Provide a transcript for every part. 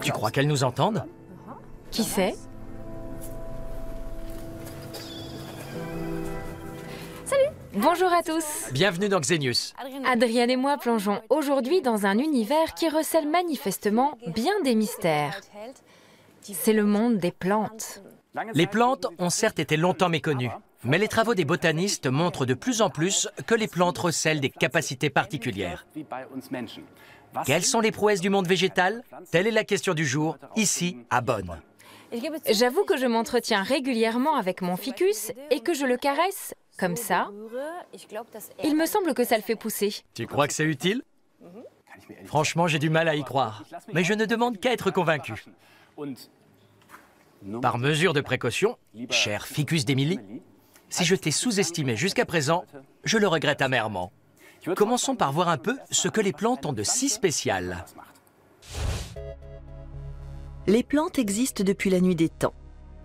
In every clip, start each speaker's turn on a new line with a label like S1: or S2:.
S1: Tu crois qu'elles nous entendent?
S2: Qui sait? Bonjour à tous.
S1: Bienvenue dans Xenius.
S2: Adrienne et moi plongeons aujourd'hui dans un univers qui recèle manifestement bien des mystères. C'est le monde des plantes.
S1: Les plantes ont certes été longtemps méconnues, mais les travaux des botanistes montrent de plus en plus que les plantes recèlent des capacités particulières. Quelles sont les prouesses du monde végétal? Telle est la question du jour, ici à Bonn.
S2: J'avoue que je m'entretiens régulièrement avec mon ficus et que je le caresse comme ça. Il me semble que ça le fait pousser.
S1: Tu crois que c'est utile? Franchement, j'ai du mal à y croire, mais je ne demande qu'à être convaincu. Par mesure de précaution, cher ficus d'Émilie, si je t'ai sous-estimé jusqu'à présent, je le regrette amèrement. Commençons par voir un peu ce que les plantes ont de si spécial.
S3: Les plantes existent depuis la nuit des temps.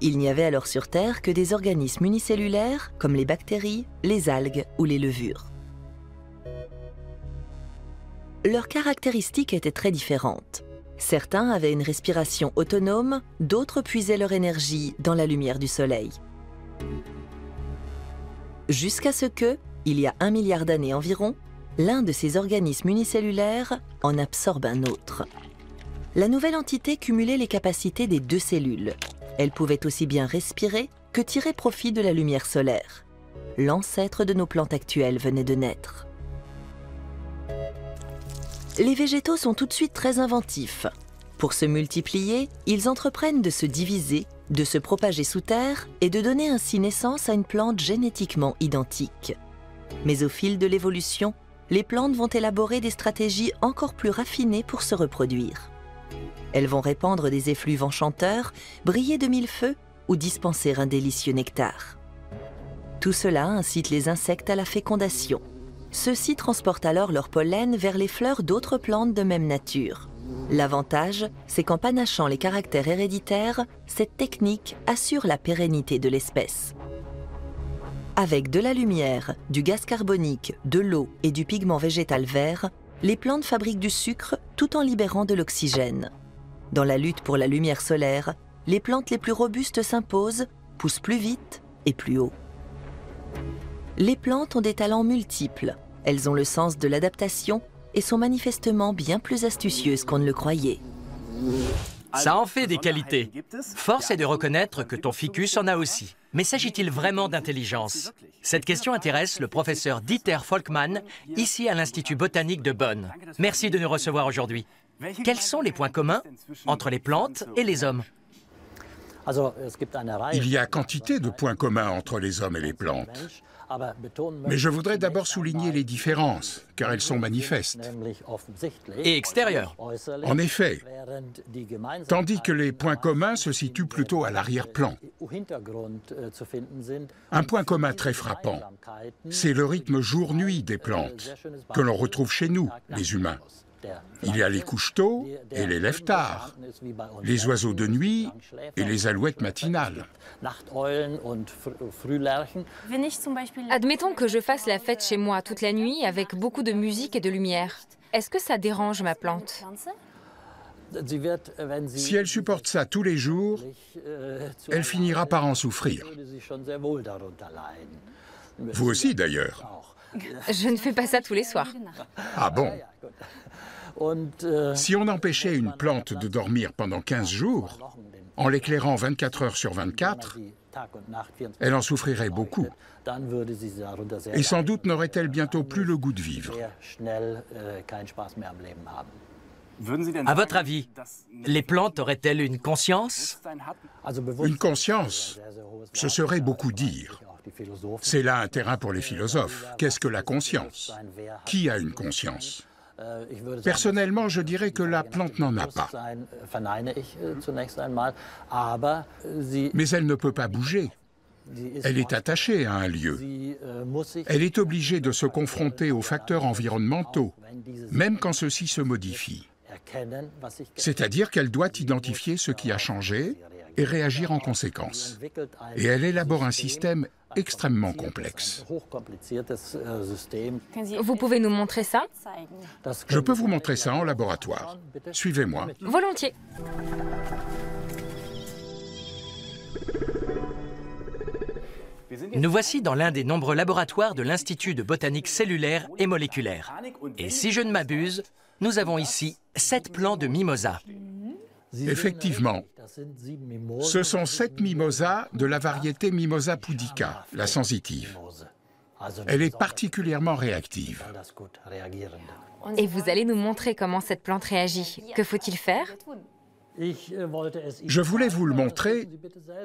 S3: Il n'y avait alors sur Terre que des organismes unicellulaires comme les bactéries, les algues ou les levures. Leurs caractéristiques étaient très différentes. Certains avaient une respiration autonome, d'autres puisaient leur énergie dans la lumière du soleil. Jusqu'à ce que, il y a 1 milliard d'années environ, l'un de ces organismes unicellulaires en absorbe un autre. La nouvelle entité cumulait les capacités des 2 cellules. Elle pouvait aussi bien respirer que tirer profit de la lumière solaire. L'ancêtre de nos plantes actuelles venait de naître. Les végétaux sont tout de suite très inventifs. Pour se multiplier, ils entreprennent de se diviser, de se propager sous terre et de donner ainsi naissance à une plante génétiquement identique. Mais au fil de l'évolution, les plantes vont élaborer des stratégies encore plus raffinées pour se reproduire. Elles vont répandre des effluves enchanteurs, briller de mille feux ou dispenser un délicieux nectar. Tout cela incite les insectes à la fécondation. Ceux-ci transportent alors leur pollen vers les fleurs d'autres plantes de même nature. L'avantage, c'est qu'en panachant les caractères héréditaires, cette technique assure la pérennité de l'espèce. Avec de la lumière, du gaz carbonique, de l'eau et du pigment végétal vert, les plantes fabriquent du sucre tout en libérant de l'oxygène. Dans la lutte pour la lumière solaire, les plantes les plus robustes s'imposent, poussent plus vite et plus haut. Les plantes ont des talents multiples. Elles ont le sens de l'adaptation et sont manifestement bien plus astucieuses qu'on ne le croyait.
S1: Ça en fait des qualités. Force est de reconnaître que ton ficus en a aussi. Mais s'agit-il vraiment d'intelligence? Cette question intéresse le professeur Dieter Volkmann, ici à l'Institut botanique de Bonn. Merci de nous recevoir aujourd'hui. Quels sont les points communs entre les plantes et les hommes?
S4: Il y a quantité de points communs entre les hommes et les plantes. Mais je voudrais d'abord souligner les différences, car elles sont manifestes.
S1: Et extérieures.
S4: En effet, tandis que les points communs se situent plutôt à l'arrière-plan. Un point commun très frappant, c'est le rythme jour-nuit des plantes, que l'on retrouve chez nous, les humains. Il y a les couche-tôt et les lève-tard, les oiseaux de nuit et les alouettes matinales.
S2: Admettons que je fasse la fête chez moi toute la nuit avec beaucoup de musique et de lumière. Est-ce que ça dérange ma plante?
S4: Si elle supporte ça tous les jours, elle finira par en souffrir. Vous aussi d'ailleurs.
S2: Je ne fais pas ça tous les soirs.
S4: Ah bon? Si on empêchait une plante de dormir pendant 15 jours, en l'éclairant 24 heures sur 24, elle en souffrirait beaucoup. Et sans doute n'aurait-elle bientôt plus le goût de vivre.
S1: À votre avis, les plantes auraient-elles une conscience?
S4: Une conscience, ce serait beaucoup dire. C'est là un terrain pour les philosophes. Qu'est-ce que la conscience? Qui a une conscience? Personnellement, je dirais que la plante n'en a pas. Mais elle ne peut pas bouger. Elle est attachée à un lieu. Elle est obligée de se confronter aux facteurs environnementaux, même quand ceux-ci se modifient. C'est-à-dire qu'elle doit identifier ce qui a changé et réagir en conséquence. Et elle élabore un système extrêmement complexe.
S2: Vous pouvez nous montrer ça?
S4: Je peux vous montrer ça en laboratoire. Suivez-moi.
S2: Volontiers.
S1: Nous voici dans l'un des nombreux laboratoires de l'Institut de botanique cellulaire et moléculaire. Et si je ne m'abuse, nous avons ici 7 plants de mimosa.
S4: Effectivement, ce sont 7 mimosas de la variété Mimosa pudica, la sensitive. Elle est particulièrement réactive.
S2: Et vous allez nous montrer comment cette plante réagit. Que faut-il faire?
S4: Je voulais vous le montrer,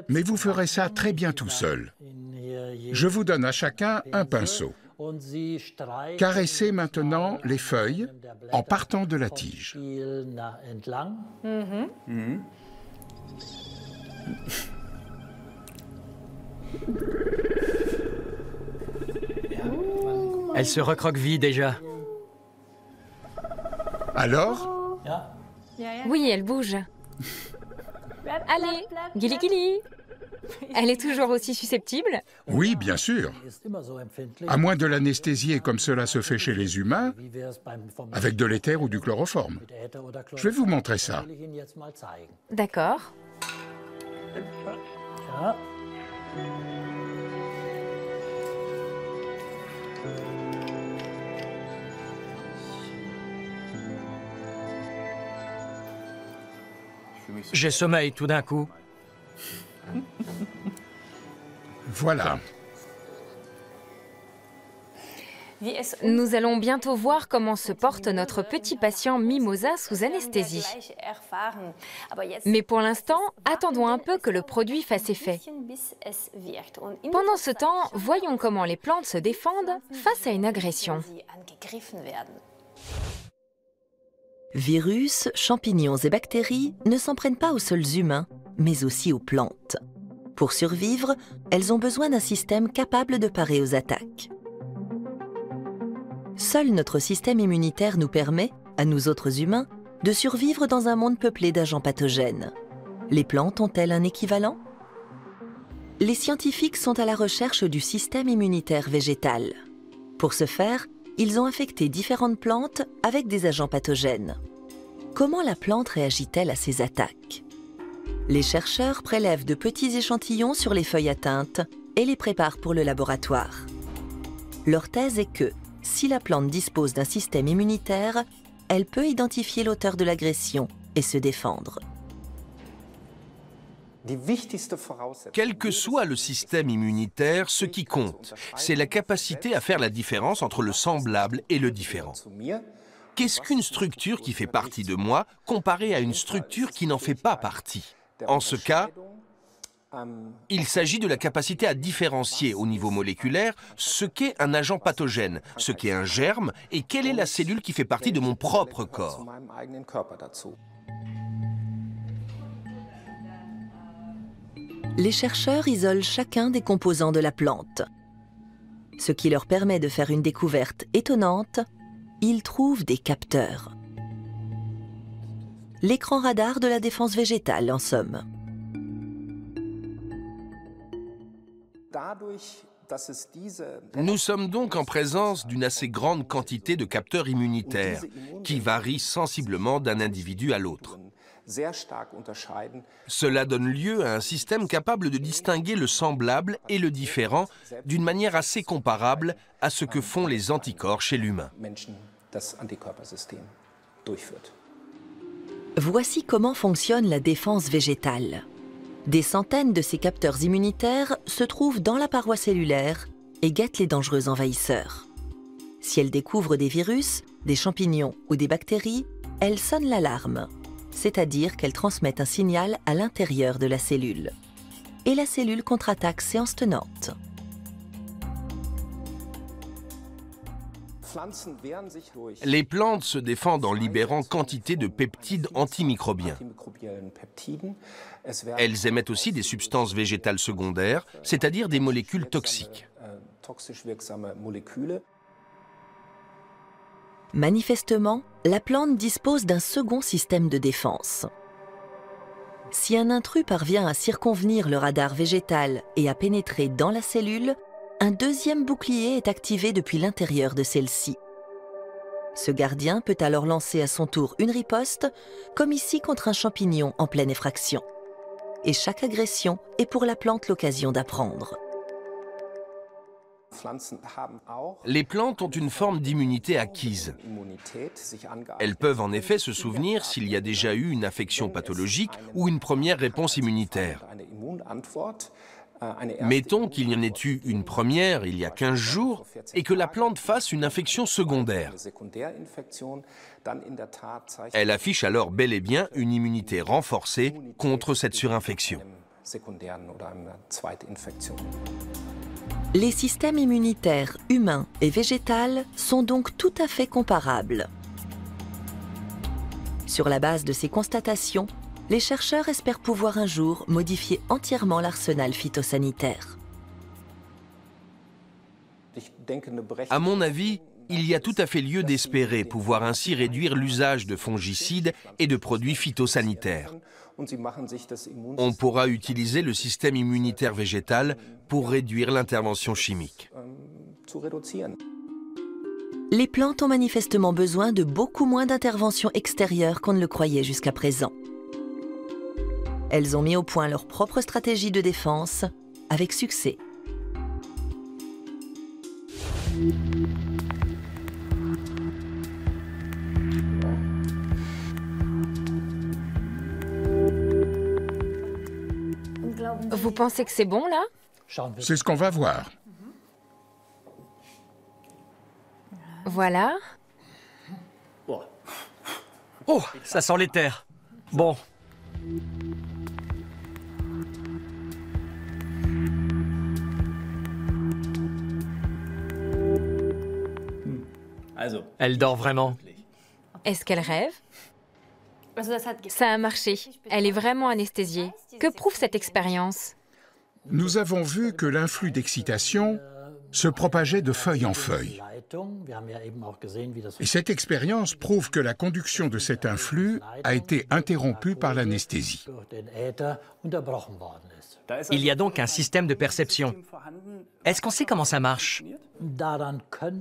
S4: mais vous ferez ça très bien tout seul. Je vous donne à chacun un pinceau. Caressez maintenant les feuilles en partant de la tige.
S1: Elle se recroqueville déjà.
S4: Alors,
S2: Oui, elle bouge. Allez, Gili Gili. Elle est toujours aussi susceptible?
S4: oui, bien sûr. À moins de l'anesthésier comme cela se fait chez les humains, avec de l'éther ou du chloroforme. Je vais vous montrer ça.
S2: D'accord.
S1: J'ai sommeil tout d'un coup.
S4: Voilà.
S2: Nous allons bientôt voir comment se porte notre petit patient Mimosa sous anesthésie. Mais pour l'instant, attendons un peu que le produit fasse effet. Pendant ce temps, voyons comment les plantes se défendent face à une agression.
S3: Virus, champignons et bactéries ne s'en prennent pas aux seuls humains, mais aussi aux plantes. Pour survivre, elles ont besoin d'un système capable de parer aux attaques. Seul notre système immunitaire nous permet, à nous autres humains, de survivre dans un monde peuplé d'agents pathogènes. Les plantes ont-elles un équivalent? Les scientifiques sont à la recherche du système immunitaire végétal. Pour ce faire, ils ont infecté différentes plantes avec des agents pathogènes. Comment la plante réagit-elle à ces attaques? Les chercheurs prélèvent de petits échantillons sur les feuilles atteintes et les préparent pour le laboratoire. Leur thèse est que, si la plante dispose d'un système immunitaire, elle peut identifier l'auteur de l'agression et se défendre.
S5: Quel que soit le système immunitaire, ce qui compte, c'est la capacité à faire la différence entre le semblable et le différent. Qu'est-ce qu'une structure qui fait partie de moi comparée à une structure qui n'en fait pas partie? En ce cas, il s'agit de la capacité à différencier au niveau moléculaire ce qu'est un agent pathogène, ce qu'est un germe et quelle est la cellule qui fait partie de mon propre corps.
S3: Les chercheurs isolent chacun des composants de la plante. Ce qui leur permet de faire une découverte étonnante, ils trouvent des capteurs. L'écran radar de la défense végétale, en somme.
S5: Nous sommes donc en présence d'une assez grande quantité de capteurs immunitaires qui varient sensiblement d'un individu à l'autre. Cela donne lieu à un système capable de distinguer le semblable et le différent d'une manière assez comparable à ce que font les anticorps chez l'humain.
S3: Voici comment fonctionne la défense végétale. Des centaines de ces capteurs immunitaires se trouvent dans la paroi cellulaire et guettent les dangereux envahisseurs. Si elles découvrent des virus, des champignons ou des bactéries, elles sonnent l'alarme, c'est-à-dire qu'elles transmettent un signal à l'intérieur de la cellule. Et la cellule contre-attaque séance tenante.
S5: Les plantes se défendent en libérant quantité de peptides antimicrobiens. Elles émettent aussi des substances végétales secondaires, c'est-à-dire des molécules toxiques.
S3: Manifestement, la plante dispose d'un second système de défense. Si un intrus parvient à circonvenir le radar végétal et à pénétrer dans la cellule, un deuxième bouclier est activé depuis l'intérieur de celle-ci. Ce gardien peut alors lancer à son tour une riposte, comme ici contre un champignon en pleine effraction. Et chaque agression est pour la plante l'occasion d'apprendre.
S5: Les plantes ont une forme d'immunité acquise. Elles peuvent en effet se souvenir s'il y a déjà eu une infection pathologique ou une première réponse immunitaire. Mettons qu'il y en ait eu une première il y a 15 jours et que la plante fasse une infection secondaire. Elle affiche alors bel et bien une immunité renforcée contre cette surinfection.
S3: Les systèmes immunitaires humains et végétal sont donc tout à fait comparables. Sur la base de ces constatations, les chercheurs espèrent pouvoir un jour modifier entièrement l'arsenal phytosanitaire.
S5: À mon avis, il y a tout à fait lieu d'espérer pouvoir ainsi réduire l'usage de fongicides et de produits phytosanitaires. On pourra utiliser le système immunitaire végétal pour réduire l'intervention chimique.
S3: Les plantes ont manifestement besoin de beaucoup moins d'interventions extérieures qu'on ne le croyait jusqu'à présent. Elles ont mis au point leur propre stratégie de défense, avec succès.
S2: Vous pensez que c'est bon, là?
S4: C'est ce qu'on va voir.
S2: Voilà.
S1: Oh, ça sent l'éther. Bon. Elle dort vraiment.
S2: Est-ce qu'elle rêve? Ça a marché. Elle est vraiment anesthésiée. Que prouve cette expérience?
S4: Nous avons vu que l'influx d'excitation se propageait de feuille en feuille. Et cette expérience prouve que la conduction de cet influx a été interrompue par l'anesthésie.
S1: Il y a donc un système de perception. Est-ce qu'on sait comment ça marche?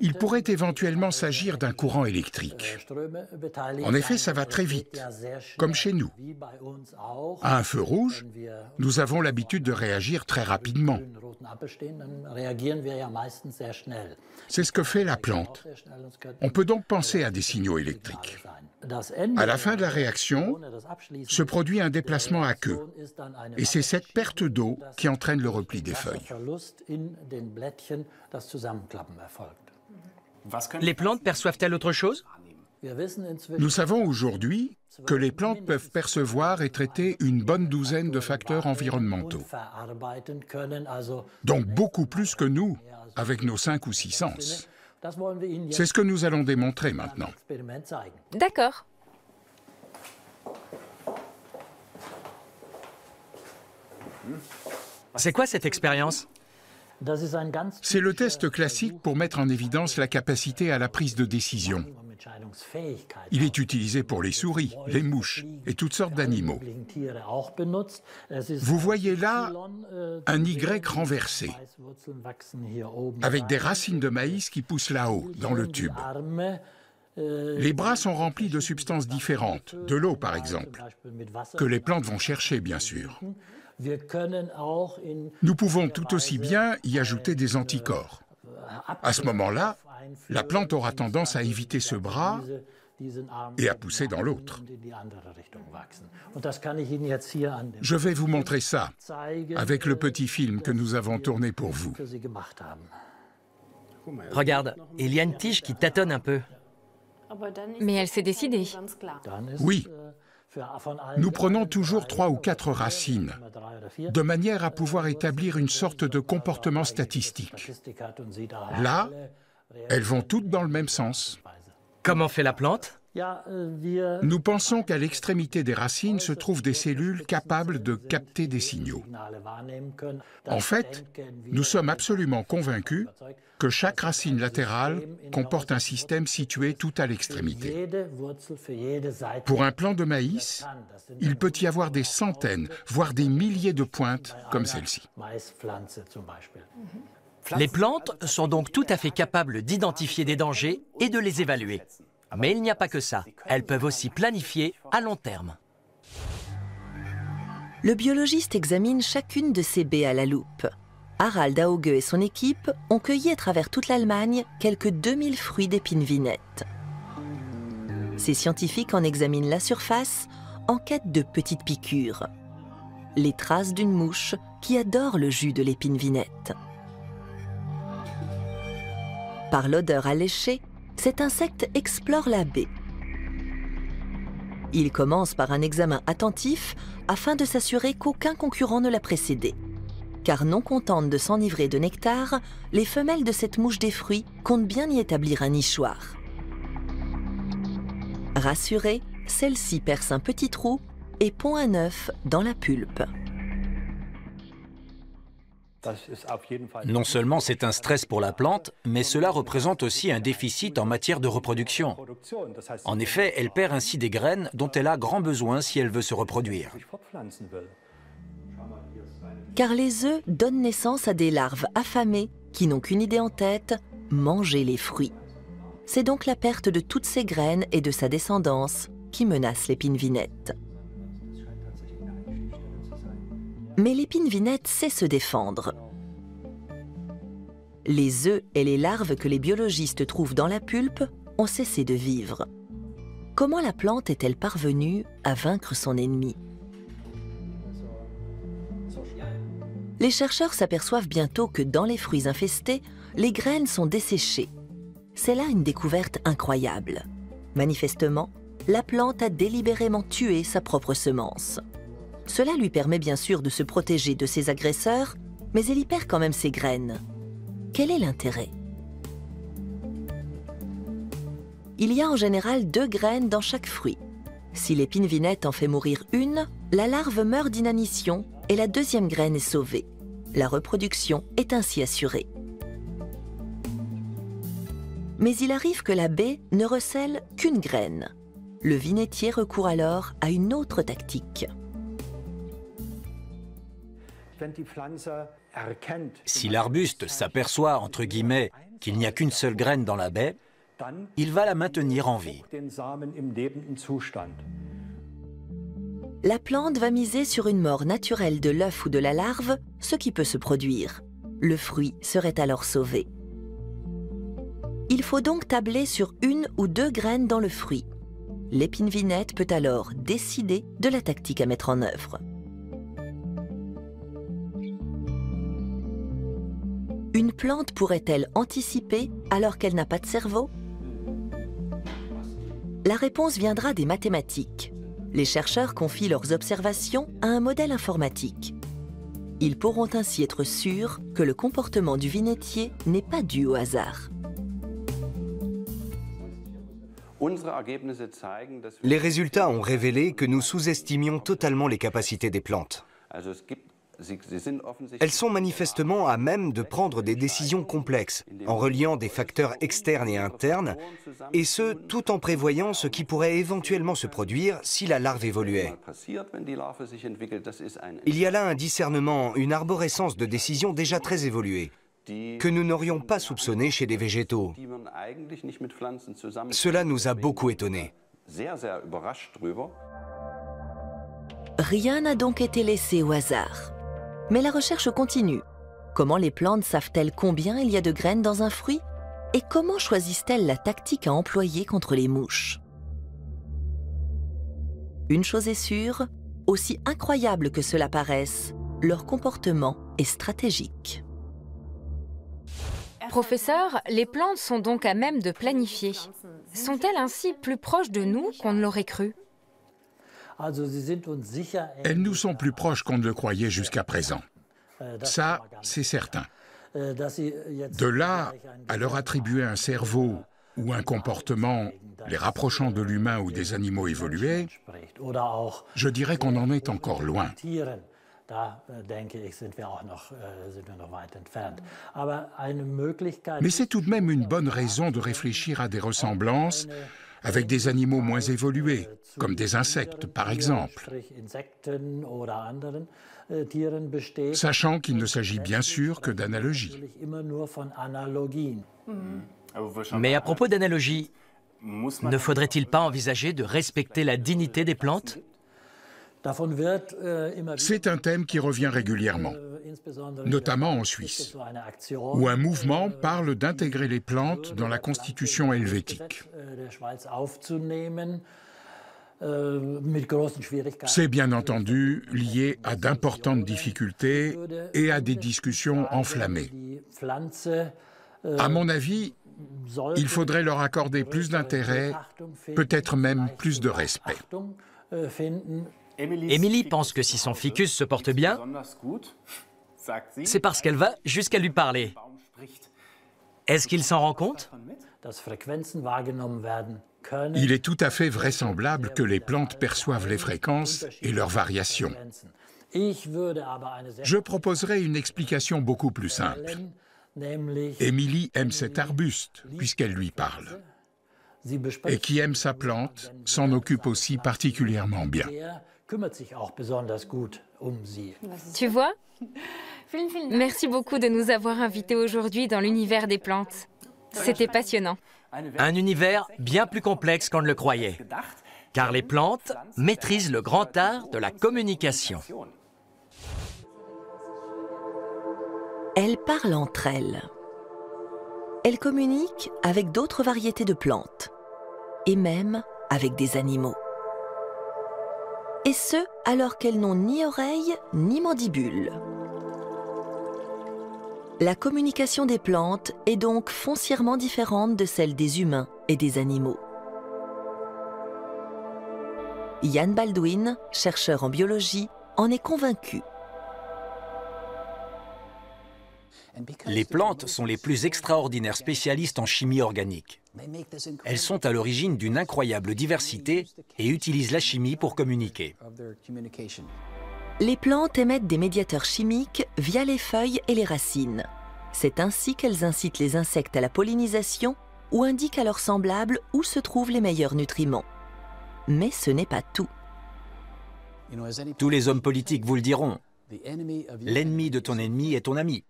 S4: Il pourrait éventuellement s'agir d'un courant électrique. En effet, ça va très vite, comme chez nous. À un feu rouge, nous avons l'habitude de réagir très rapidement. C'est ce que fait la plante. On peut donc penser à des signaux électriques. À la fin de la réaction, se produit un déplacement à queue. Et c'est cette perte d'eau qui entraîne le repli des feuilles.
S1: Les plantes perçoivent-elles autre chose?
S4: Nous savons aujourd'hui que les plantes peuvent percevoir et traiter une bonne douzaine de facteurs environnementaux. Donc beaucoup plus que nous, avec nos 5 ou 6 sens. C'est ce que nous allons démontrer maintenant.
S2: D'accord.
S1: C'est quoi cette expérience?
S4: C'est le test classique pour mettre en évidence la capacité à la prise de décision. Il est utilisé pour les souris, les mouches et toutes sortes d'animaux. Vous voyez là un Y renversé, avec des racines de maïs qui poussent là-haut, dans le tube. Les bras sont remplis de substances différentes, de l'eau par exemple, que les plantes vont chercher bien sûr. Nous pouvons tout aussi bien y ajouter des anticorps. À ce moment-là, la plante aura tendance à éviter ce bras et à pousser dans l'autre. Je vais vous montrer ça avec le petit film que nous avons tourné pour vous.
S1: Regarde, il y a une tige qui tâtonne un peu.
S2: Mais elle s'est décidée.
S4: Oui. Nous prenons toujours 3 ou 4 racines, de manière à pouvoir établir une sorte de comportement statistique. Là, elles vont toutes dans le même sens.
S1: Comment fait la plante?
S4: Nous pensons qu'à l'extrémité des racines se trouvent des cellules capables de capter des signaux. En fait, nous sommes absolument convaincus que chaque racine latérale comporte un système situé tout à l'extrémité. Pour un plant de maïs, il peut y avoir des centaines, voire des milliers de pointes comme celle-ci.
S1: Les plantes sont donc tout à fait capables d'identifier des dangers et de les évaluer. Mais il n'y a pas que ça. Elles peuvent aussi planifier à long terme.
S3: Le biologiste examine chacune de ces baies à la loupe. Harald Auge et son équipe ont cueilli à travers toute l'Allemagne quelques 2000 fruits d'épine-vinette. Ces scientifiques en examinent la surface en quête de petites piqûres. Les traces d'une mouche qui adore le jus de l'épine-vinette. Par l'odeur alléchée, cet insecte explore la baie. Il commence par un examen attentif afin de s'assurer qu'aucun concurrent ne l'a précédé. Car non contentes de s'enivrer de nectar, les femelles de cette mouche des fruits comptent bien y établir un nichoir. Rassurée, celle-ci perce un petit trou et pond un œuf dans la pulpe.
S6: Non seulement c'est un stress pour la plante, mais cela représente aussi un déficit en matière de reproduction. En effet, elle perd ainsi des graines dont elle a grand besoin si elle veut se reproduire.
S3: Car les œufs donnent naissance à des larves affamées qui n'ont qu'une idée en tête, manger les fruits. C'est donc la perte de toutes ces graines et de sa descendance qui menace l'épine-vinette. Mais l'épine-vinette sait se défendre. Les œufs et les larves que les biologistes trouvent dans la pulpe ont cessé de vivre. Comment la plante est-elle parvenue à vaincre son ennemi? Les chercheurs s'aperçoivent bientôt que dans les fruits infestés, les graines sont desséchées. C'est là une découverte incroyable. Manifestement, la plante a délibérément tué sa propre semence. Cela lui permet bien sûr de se protéger de ses agresseurs, mais elle y perd quand même ses graines. Quel est l'intérêt? Il y a en général 2 graines dans chaque fruit. Si l'épine-vinette en fait mourir une, la larve meurt d'inanition et la deuxième graine est sauvée. La reproduction est ainsi assurée. Mais il arrive que la baie ne recèle qu'une graine. Le vinettier recourt alors à une autre tactique.
S6: Si l'arbuste s'aperçoit, entre guillemets, qu'il n'y a qu'une seule graine dans la baie, il va la maintenir en vie.
S3: La plante va miser sur une mort naturelle de l'œuf ou de la larve, ce qui peut se produire. Le fruit serait alors sauvé. Il faut donc tabler sur 1 ou 2 graines dans le fruit. L'épine-vinette peut alors décider de la tactique à mettre en œuvre. Une plante pourrait-elle anticiper alors qu'elle n'a pas de cerveau? La réponse viendra des mathématiques. Les chercheurs confient leurs observations à un modèle informatique. Ils pourront ainsi être sûrs que le comportement du vinettier n'est pas dû au hasard.
S7: Les résultats ont révélé que nous sous-estimions totalement les capacités des plantes. Elles sont manifestement à même de prendre des décisions complexes, en reliant des facteurs externes et internes, et ce, tout en prévoyant ce qui pourrait éventuellement se produire si la larve évoluait. Il y a là un discernement, une arborescence de décisions déjà très évoluée, que nous n'aurions pas soupçonné chez des végétaux. Cela nous a beaucoup étonnés.
S3: Rien n'a donc été laissé au hasard. Mais la recherche continue. Comment les plantes savent-elles combien il y a de graines dans un fruit? Et comment choisissent-elles la tactique à employer contre les mouches? Une chose est sûre, aussi incroyable que cela paraisse, leur comportement est stratégique.
S2: Professeur, les plantes sont donc à même de planifier. Sont-elles ainsi plus proches de nous qu'on ne l'aurait cru?
S4: Elles nous sont plus proches qu'on ne le croyait jusqu'à présent. Ça, c'est certain. De là à leur attribuer un cerveau ou un comportement les rapprochant de l'humain ou des animaux évolués, je dirais qu'on en est encore loin. Mais c'est tout de même une bonne raison de réfléchir à des ressemblances avec des animaux moins évolués, comme des insectes par exemple. Sachant qu'il ne s'agit bien sûr que d'analogies.
S1: Mais à propos d'analogies, ne faudrait-il pas envisager de respecter la dignité des plantes?
S4: C'est un thème qui revient régulièrement, notamment en Suisse, où un mouvement parle d'intégrer les plantes dans la constitution helvétique. C'est bien entendu lié à d'importantes difficultés et à des discussions enflammées. À mon avis, il faudrait leur accorder plus d'intérêt, peut-être même plus de respect.
S1: Émilie pense que si son ficus se porte bien, c'est parce qu'elle va jusqu'à lui parler. Est-ce qu'il s'en rend compte?
S4: Il est tout à fait vraisemblable que les plantes perçoivent les fréquences et leurs variations. Je proposerai une explication beaucoup plus simple. Émilie aime cet arbuste, puisqu'elle lui parle. Et qui aime sa plante s'en occupe aussi particulièrement bien.
S2: Tu vois? Merci beaucoup de nous avoir invités aujourd'hui dans l'univers des plantes. C'était passionnant.
S1: Un univers bien plus complexe qu'on ne le croyait, car les plantes maîtrisent le grand art de la communication.
S3: Elles parlent entre elles. Elles communiquent avec d'autres variétés de plantes, et même avec des animaux. Et ce, alors qu'elles n'ont ni oreilles ni mandibules. La communication des plantes est donc foncièrement différente de celle des humains et des animaux. Ian Baldwin, chercheur en biologie, en est convaincu.
S6: Les plantes sont les plus extraordinaires spécialistes en chimie organique. Elles sont à l'origine d'une incroyable diversité et utilisent la chimie pour communiquer.
S3: Les plantes émettent des médiateurs chimiques via les feuilles et les racines. C'est ainsi qu'elles incitent les insectes à la pollinisation ou indiquent à leurs semblables où se trouvent les meilleurs nutriments. Mais ce n'est pas tout.
S6: Tous les hommes politiques vous le diront. L'ennemi de ton ennemi est ton ami.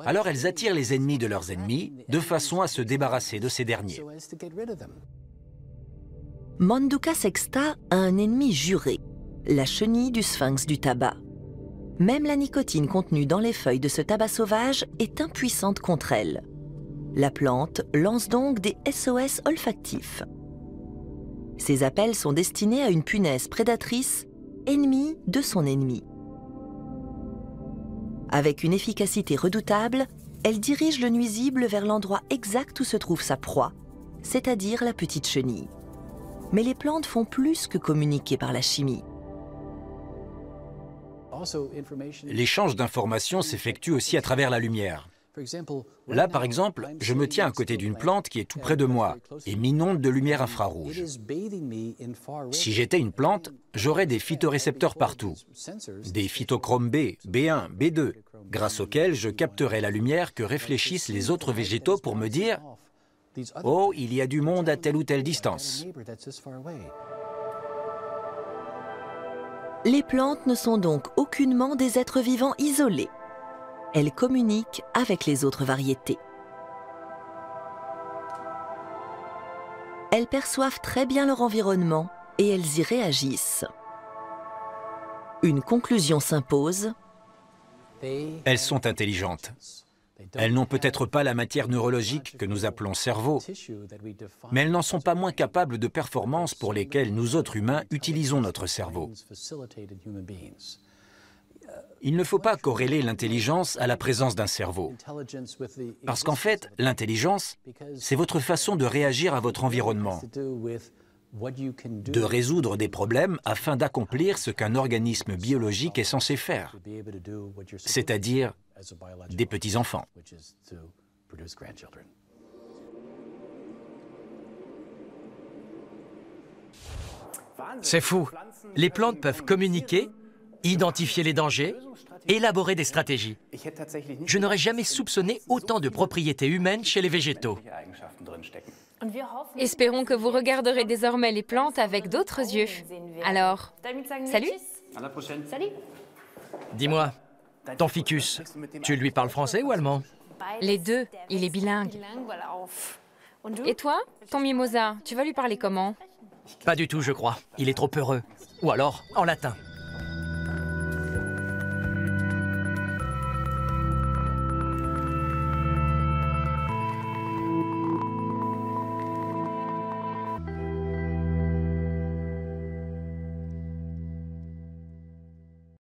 S6: Alors elles attirent les ennemis de leurs ennemis de façon à se débarrasser de ces derniers.
S3: Manduca sexta a un ennemi juré, la chenille du sphinx du tabac. Même la nicotine contenue dans les feuilles de ce tabac sauvage est impuissante contre elle. La plante lance donc des SOS olfactifs. Ces appels sont destinés à une punaise prédatrice, ennemie de son ennemi. Avec une efficacité redoutable, elle dirige le nuisible vers l'endroit exact où se trouve sa proie, c'est-à-dire la petite chenille. Mais les plantes font plus que communiquer par la chimie.
S6: L'échange d'informations s'effectue aussi à travers la lumière. Là, par exemple, je me tiens à côté d'une plante qui est tout près de moi et m'inonde de lumière infrarouge. Si j'étais une plante, j'aurais des phytorécepteurs partout, des phytochromes B, B1, B2, grâce auxquels je capterais la lumière que réfléchissent les autres végétaux pour me dire « Oh, il y a du monde à telle ou telle distance ».
S3: Les plantes ne sont donc aucunement des êtres vivants isolés. Elles communiquent avec les autres variétés. Elles perçoivent très bien leur environnement et elles y réagissent. Une conclusion s'impose.
S6: Elles sont intelligentes. Elles n'ont peut-être pas la matière neurologique que nous appelons cerveau, mais elles n'en sont pas moins capables de performances pour lesquelles nous autres humains utilisons notre cerveau. Il ne faut pas corréler l'intelligence à la présence d'un cerveau. Parce qu'en fait, l'intelligence, c'est votre façon de réagir à votre environnement, de résoudre des problèmes afin d'accomplir ce qu'un organisme biologique est censé faire, c'est-à-dire des petits-enfants.
S1: C'est fou. Les plantes peuvent communiquer, identifier les dangers, élaborer des stratégies. Je n'aurais jamais soupçonné autant de propriétés humaines chez les végétaux.
S2: Espérons que vous regarderez désormais les plantes avec d'autres yeux. Alors, salut!
S8: Salut.
S1: Dis-moi, ton ficus, tu lui parles français ou allemand?
S2: Les deux, il est bilingue. Et toi, ton mimosa, tu vas lui parler comment?
S1: Pas du tout, je crois. Il est trop peureux. Ou alors, en latin.